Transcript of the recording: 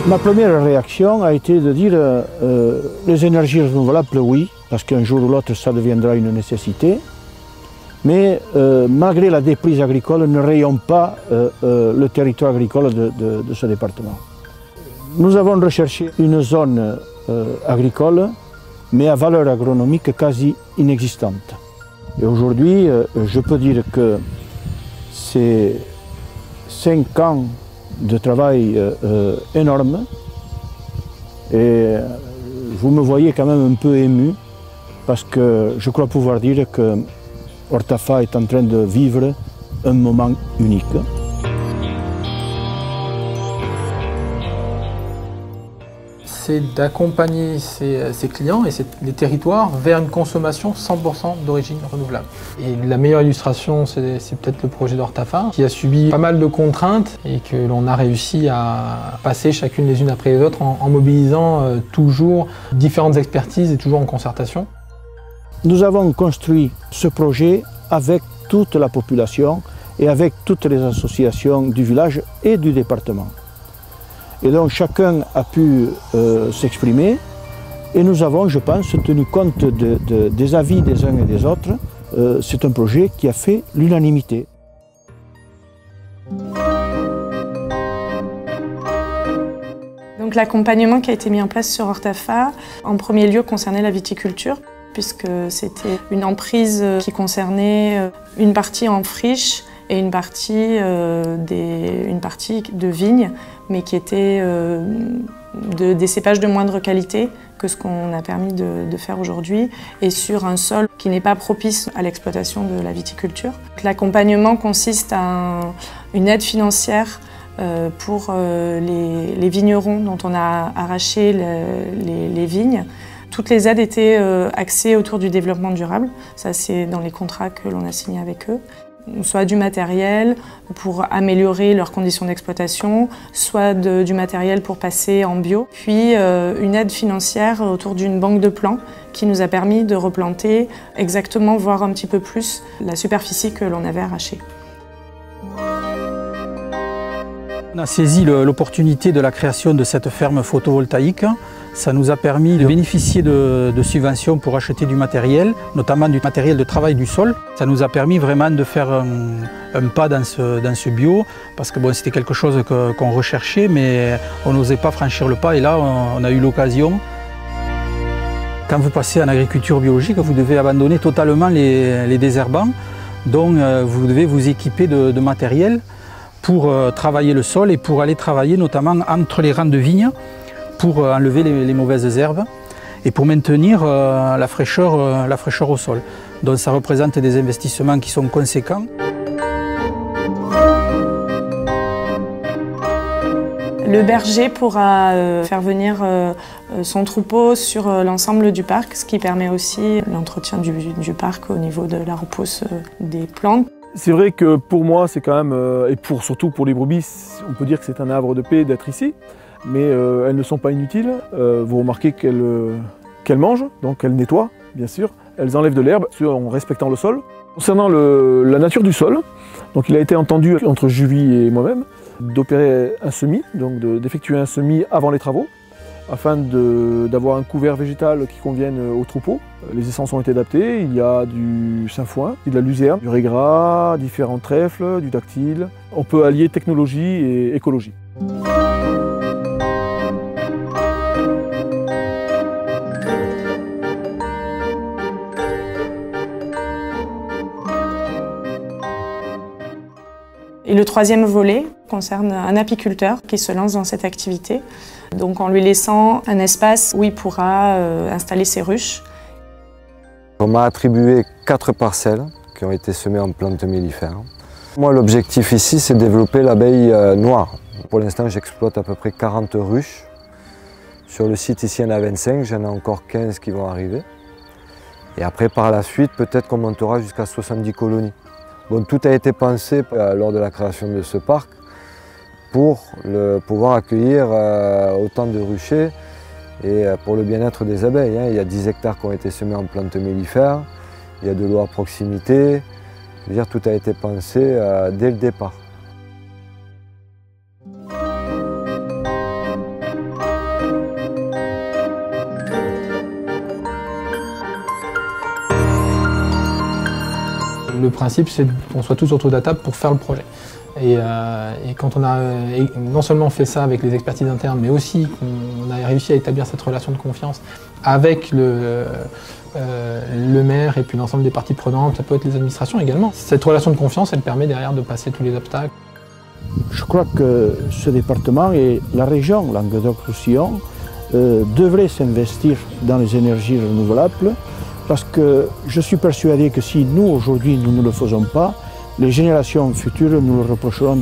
Ma première réaction a été de dire les énergies renouvelables, oui, parce qu'un jour ou l'autre ça deviendra une nécessité. Mais malgré la déprise agricole, ne rayons pas le territoire agricole de ce département. Nous avons recherché une zone agricole, mais à valeur agronomique quasi inexistante. Et aujourd'hui, je peux dire que c'est 5 ans de travail énorme. Et vous me voyez quand même un peu ému, parce que je crois pouvoir dire que Ortafa est en train de vivre un moment unique. C'est d'accompagner ses clients et les territoires vers une consommation 100% d'origine renouvelable. Et la meilleure illustration, c'est peut-être le projet d'Ortafa, qui a subi pas mal de contraintes et que l'on a réussi à passer chacune les unes après les autres en mobilisant toujours différentes expertises et toujours en concertation. Nous avons construit ce projet avec toute la population et avec toutes les associations du village et du département. Et donc chacun a pu s'exprimer et nous avons, je pense, tenu compte des avis des uns et des autres. C'est un projet qui a fait l'unanimité. Donc l'accompagnement qui a été mis en place sur Ortafa, en premier lieu concernait la viticulture, puisque c'était une emprise qui concernait une partie en friche et une partie de vignes, mais qui était des cépages de moindre qualité que ce qu'on a permis de faire aujourd'hui, et sur un sol qui n'est pas propice à l'exploitation de la viticulture. L'accompagnement consiste à une aide financière pour les vignerons dont on a arraché les vignes. Toutes les aides étaient axées autour du développement durable, ça c'est dans les contrats que l'on a signés avec eux. Soit du matériel pour améliorer leurs conditions d'exploitation, soit du matériel pour passer en bio, puis une aide financière autour d'une banque de plants qui nous a permis de replanter exactement, voire un petit peu plus, la superficie que l'on avait arrachée. On a saisi l'opportunité de la création de cette ferme photovoltaïque. Ça nous a permis de bénéficier de subventions pour acheter du matériel, notamment du matériel de travail du sol. Ça nous a permis vraiment de faire un pas dans ce bio, parce que bon, c'était quelque chose qu'on recherchait, mais on n'osait pas franchir le pas, et là on a eu l'occasion. Quand vous passez en agriculture biologique, vous devez abandonner totalement les désherbants, donc vous devez vous équiper de matériel pour travailler le sol et pour aller travailler notamment entre les rangs de vignes, pour enlever les mauvaises herbes et pour maintenir la fraîcheur au sol. Donc ça représente des investissements qui sont conséquents. Le berger pourra faire venir son troupeau sur l'ensemble du parc, ce qui permet aussi l'entretien du parc au niveau de la repousse des plantes. C'est vrai que pour moi, c'est quand même, et surtout pour les brebis, on peut dire que c'est un havre de paix d'être ici. Mais elles ne sont pas inutiles. Vous remarquez qu'elles mangent, donc elles nettoient, bien sûr. Elles enlèvent de l'herbe en respectant le sol. Concernant la nature du sol, donc il a été entendu entre Julie et moi-même d'opérer un semis, donc d'effectuer un semis avant les travaux, afin d'avoir un couvert végétal qui convienne au troupeau. Les essences ont été adaptées, il y a du sainfoin, de la luzerne, du régras, différents trèfles, du dactyle. On peut allier technologie et écologie. Et le troisième volet concerne un apiculteur qui se lance dans cette activité, donc en lui laissant un espace où il pourra installer ses ruches. On m'a attribué 4 parcelles qui ont été semées en plantes mellifères. Moi, l'objectif ici, c'est de développer l'abeille noire. Pour l'instant, j'exploite à peu près 40 ruches. Sur le site ici, il y en a 25, j'en ai encore 15 qui vont arriver. Et après, par la suite, peut-être qu'on montera jusqu'à 70 colonies. Bon, tout a été pensé lors de la création de ce parc pour pouvoir accueillir autant de ruchers et pour le bien-être des abeilles. Il y a 10 hectares qui ont été semés en plantes mellifères, il y a de l'eau à proximité. Je veux dire, tout a été pensé dès le départ. Le principe, c'est qu'on soit tous autour de la table pour faire le projet. Et quand on a non seulement fait ça avec les expertises internes, mais aussi qu'on a réussi à établir cette relation de confiance avec le maire et puis l'ensemble des parties prenantes, ça peut être les administrations également. Cette relation de confiance, elle permet derrière de passer tous les obstacles. Je crois que ce département et la région Languedoc-Roussillon devraient s'investir dans les énergies renouvelables parce que je suis persuadé que si nous, aujourd'hui, nous ne le faisons pas, les générations futures nous le reprocheront.